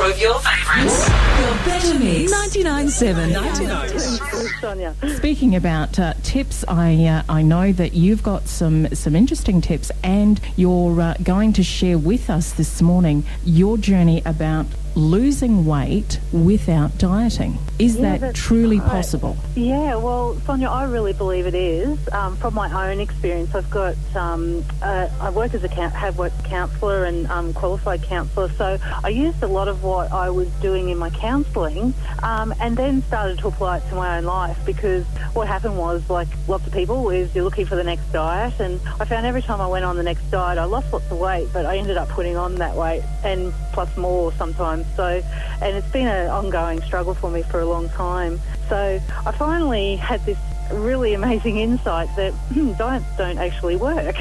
more of your favourites. Your Better Mix 99.7. Sonia. Speaking about tips, I know that you've got some interesting tips, and you're going to share with us this morning your journey about losing weight without dieting. Is that truly possible? Yeah, well, Sonia, I really believe it is. From my own experience, I've got I work as have worked as a counsellor and qualified counsellor, so I used a lot of what I was doing in my counselling, and then started to apply it to my own life, because what happened was, like lots of people, is you're looking for the next diet, and I found every time I went on the next diet, I lost lots of weight, but I ended up putting on that weight, and plus more sometimes. So, and it's been an ongoing struggle for me for a long time. So I finally had this really amazing insight that diets don't actually work.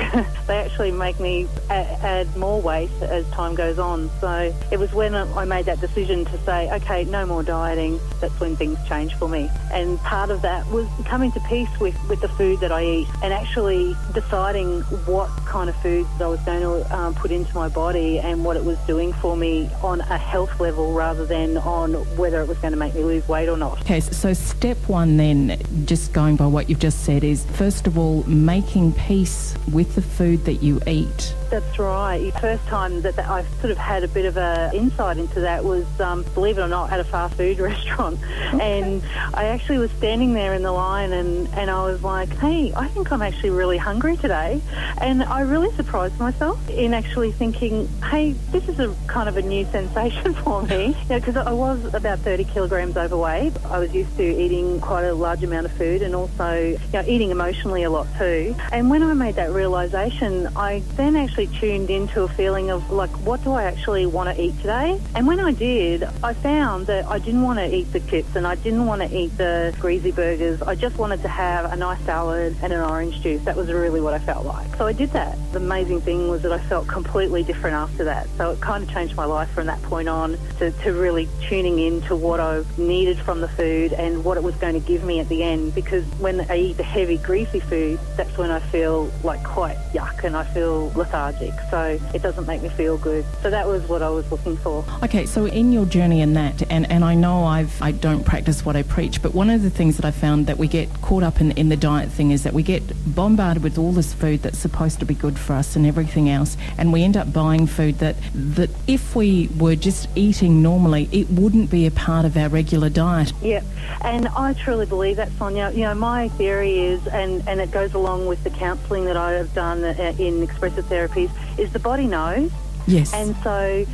They actually make me add more weight as time goes on. So it was when I made that decision to say, okay, no more dieting, that's when things changed for me. And part of that was coming to peace with the food that I eat, and actually deciding what kind of foods I was going to put into my body and what it was doing for me on a health level, rather than on whether it was going to make me lose weight or not. Okay, so step one then, just going by what you've just said, is first of all making peace with the food that you eat. That's right. The first time that I sort of had a bit of an insight into that was, believe it or not, at a fast food restaurant. And I actually was standing there in the line, and I was like, hey, I think I'm actually really hungry today. And I really surprised myself in actually thinking, hey, this is a kind of a new sensation for me. Because I was about 30 kilograms overweight. I was used to eating quite a large amount of food, and also eating emotionally a lot too. And when I made that realisation, I then actually tuned into a feeling of, like, what do I actually want to eat today? And when I did, I found that I didn't want to eat the chips, and I didn't want to eat the greasy burgers. I just wanted to have a nice salad and an orange juice. That was really what I felt like. So I did that. The amazing thing was that I felt completely different after that. So it kind of changed my life from that point on, to really tuning into what I needed from the food and what it was going to give me at the end. Because when I eat the heavy, greasy food, that's when I feel like quite yuck and I feel lethargic. So it doesn't make me feel good. So that was what I was looking for. Okay, so in your journey in that, and I know I don't practice what I preach, but one of the things that I found that we get caught up in the diet thing is that we get bombarded with all this food that's supposed to be good for us and everything else, and we end up buying food that if we were just eating normally, it wouldn't be a part of our regular diet. Yeah, and I truly believe that, Sonia. My theory is, and it goes along with the counselling that I have done in expressive therapies, is the body knows. Yes. And so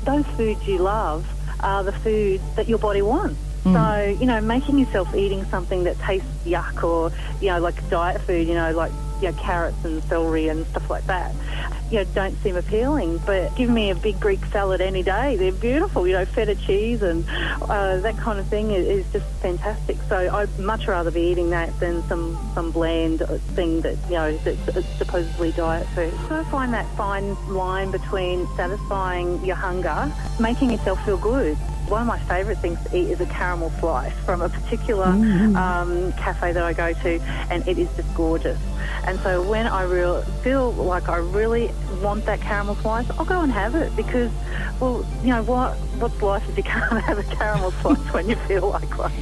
those foods you love are the foods that your body wants. So, making yourself eating something that tastes yuck, or, like diet food, like carrots and celery and stuff like that, don't seem appealing. But give me a big Greek salad any day. They're beautiful, feta cheese and that kind of thing is just fantastic. So I'd much rather be eating that than some bland thing that, that's supposedly diet food. So I find that fine line between satisfying your hunger, making yourself feel good. One of my favourite things to eat is a caramel slice from a particular cafe that I go to, and it is just gorgeous. And so when I feel like I really want that caramel slice, I'll go and have it, because, well, what's life if you can't have a caramel slice when you feel like one?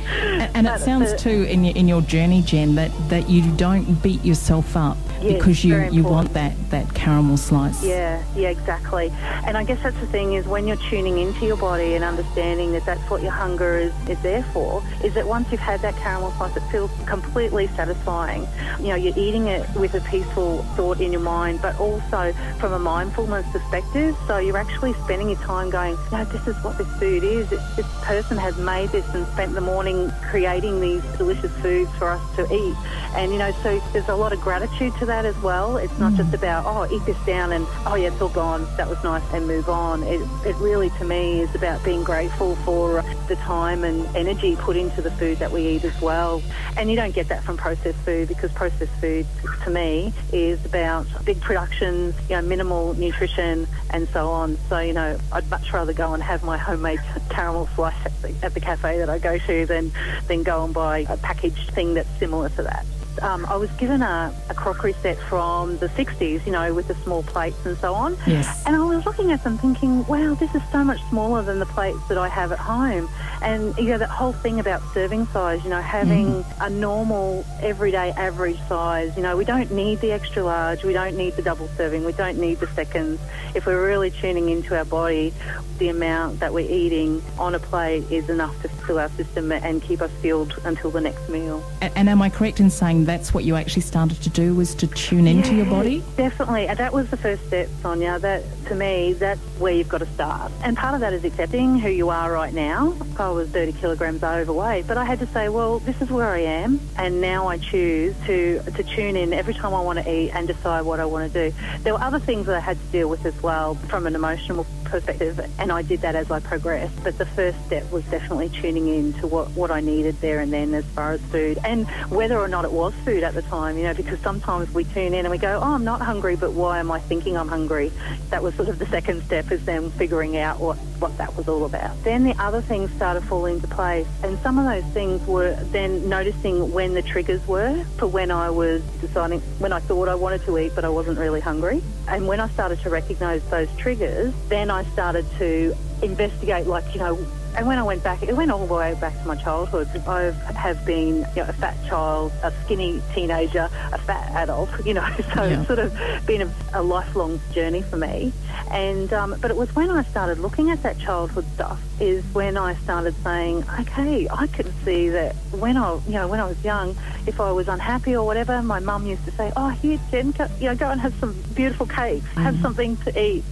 And it sounds too in your journey, Jen, that you don't beat yourself up because you want that caramel slice. Yeah, exactly. And I guess that's the thing, is when you're tuning into your body and understanding that that's what your hunger is there for, is that once you've had that caramel slice, it feels completely satisfying. You're eating it with a peaceful thought in your mind, but also from a mindfulness perspective. So you're actually spending your time going, this is what this food is. This person has made this and spent the morning creating these delicious foods for us to eat. And, so there's a lot of gratitude to that as well. It's not just about, eat this down and, it's all gone, that was nice, and move on. It really, to me, is about being grateful for the time and energy put into the food that we eat as well. And you don't get that from processed food, because processed food, to me, is about big production, minimal nutrition and so on. So, I'd much rather go and have my homemade caramel slice at the cafe that I go to than go and buy a packaged thing that's similar to that. I was given a crockery set from the 60s, you know, with the small plates and so on. Yes. And I was looking at them thinking, wow, this is so much smaller than the plates that I have at home. And, you know, that whole thing about serving size, you know, having a normal, everyday, average size. You know, we don't need the extra large. We don't need the double serving. We don't need the seconds. If we're really tuning into our body, the amount that we're eating on a plate is enough to fill our system and keep us filled until the next meal. And am I correct in saying that's what you actually started to do, was to tune into your body? Definitely. And that was the first step, Sonia. That, to me, that's where you've got to start. And part of that is accepting who you are right now. I was 30 kilograms overweight, but I had to say, well, this is where I am, and now I choose to tune in every time I want to eat and decide what I want to do. There were other things that I had to deal with as well from an emotional perspective, and I did that as I progressed. But the first step was definitely tuning in to what I needed there and then as far as food, and whether or not it was food at the time, you know, because sometimes we tune in and we go, oh, I'm not hungry, but why am I thinking I'm hungry? That was sort of the second step, is then figuring out what that was all about. Then the other things started falling into place, and some of those things were then noticing when the triggers were for when I was deciding, when I thought I wanted to eat but I wasn't really hungry. And when I started to recognise those triggers, then I started to investigate, like, you know, and when I went back, it went all the way back to my childhood. I have been, you know, a fat child, a skinny teenager, a fat adult, you know, so it's sort of been a lifelong journey for me. And but it was when I started looking at that childhood stuff is when I started saying, okay, I can see that when I was young, if I was unhappy or whatever, my mum used to say, oh, here, Jen, go and have some beautiful cakes, have something to eat.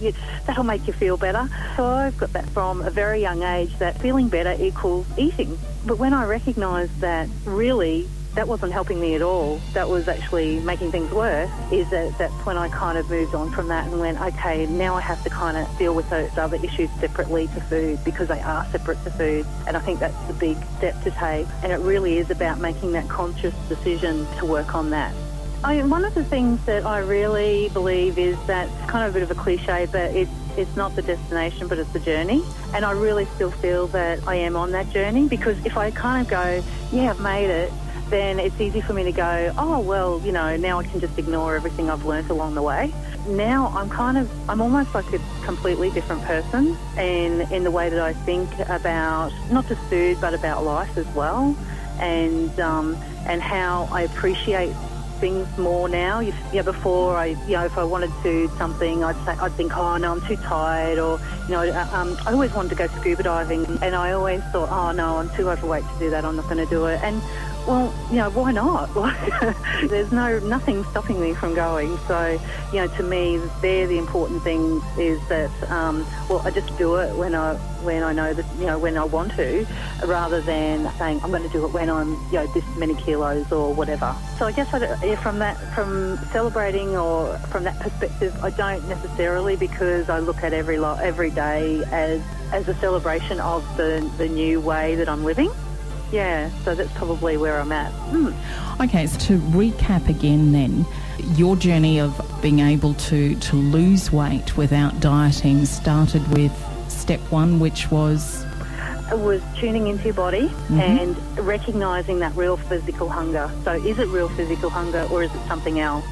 That'll make you feel better. So I've got that from a very young age, that feeling better equals eating. But when I recognised that really that wasn't helping me at all, that was actually making things worse, that's when I kind of moved on from that and went, okay, now I have to kind of deal with those other issues separately to food, because they are separate to food. And I think that's the big step to take. And it really is about making that conscious decision to work on that. One of the things that I really believe is that, kind of a bit of a cliche, but it's not the destination, but it's the journey. And I really still feel that I am on that journey, because if I kind of go, yeah, I've made it, then it's easy for me to go, oh, well, you know, now I can just ignore everything I've learnt along the way. Now I'm almost like a completely different person, and in the way that I think about not just food, but about life as well, and how I appreciate things more now. Before if I wanted to do something, I'd think, oh no, I'm too tired, or I always wanted to go scuba diving, and I always thought, oh no, I'm too overweight to do that, I'm not going to do it. And well, why not? There's nothing stopping me from going. So, to me, the important thing is that, I just do it when I know that, when I want to, rather than saying I'm going to do it when I'm, this many kilos or whatever. So I guess from celebrating or from that perspective, I don't necessarily, because I look at every day as a celebration of the new way that I'm living. Yeah, so that's probably where I'm at. Okay, so to recap again then, your journey of being able to lose weight without dieting started with step one, which was? It was tuning into your body and recognising that real physical hunger. So is it real physical hunger, or is it something else?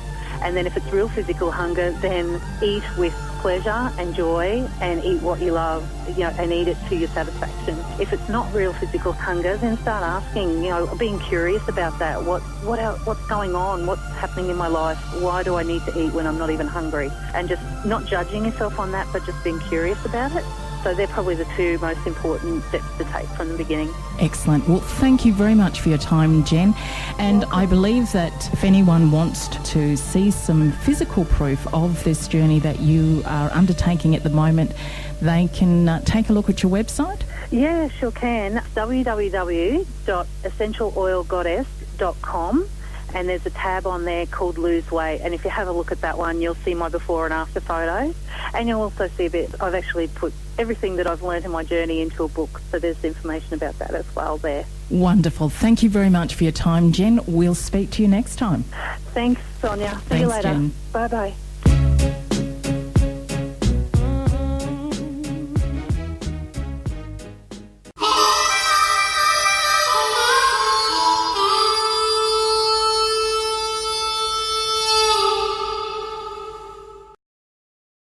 And then if it's real physical hunger, then eat with pleasure and joy, and eat what you love, and eat it to your satisfaction. If it's not real physical hunger, then start asking, being curious about that. What's going on? What's happening in my life? Why do I need to eat when I'm not even hungry? And just not judging yourself on that, but just being curious about it. So they're probably the two most important steps to take from the beginning. Excellent. Well, thank you very much for your time, Jen. And I believe that if anyone wants to see some physical proof of this journey that you are undertaking at the moment, they can take a look at your website? Yeah, sure can. www.essentialoilgoddess.com. And there's a tab on there called Lose Weight. And if you have a look at that one, you'll see my before and after photos. And you'll also see I've actually put everything that I've learned in my journey into a book. So there's information about that as well there. Wonderful. Thank you very much for your time, Jen. We'll speak to you next time. Thanks, Sonia. See you later. Jen. Bye-bye.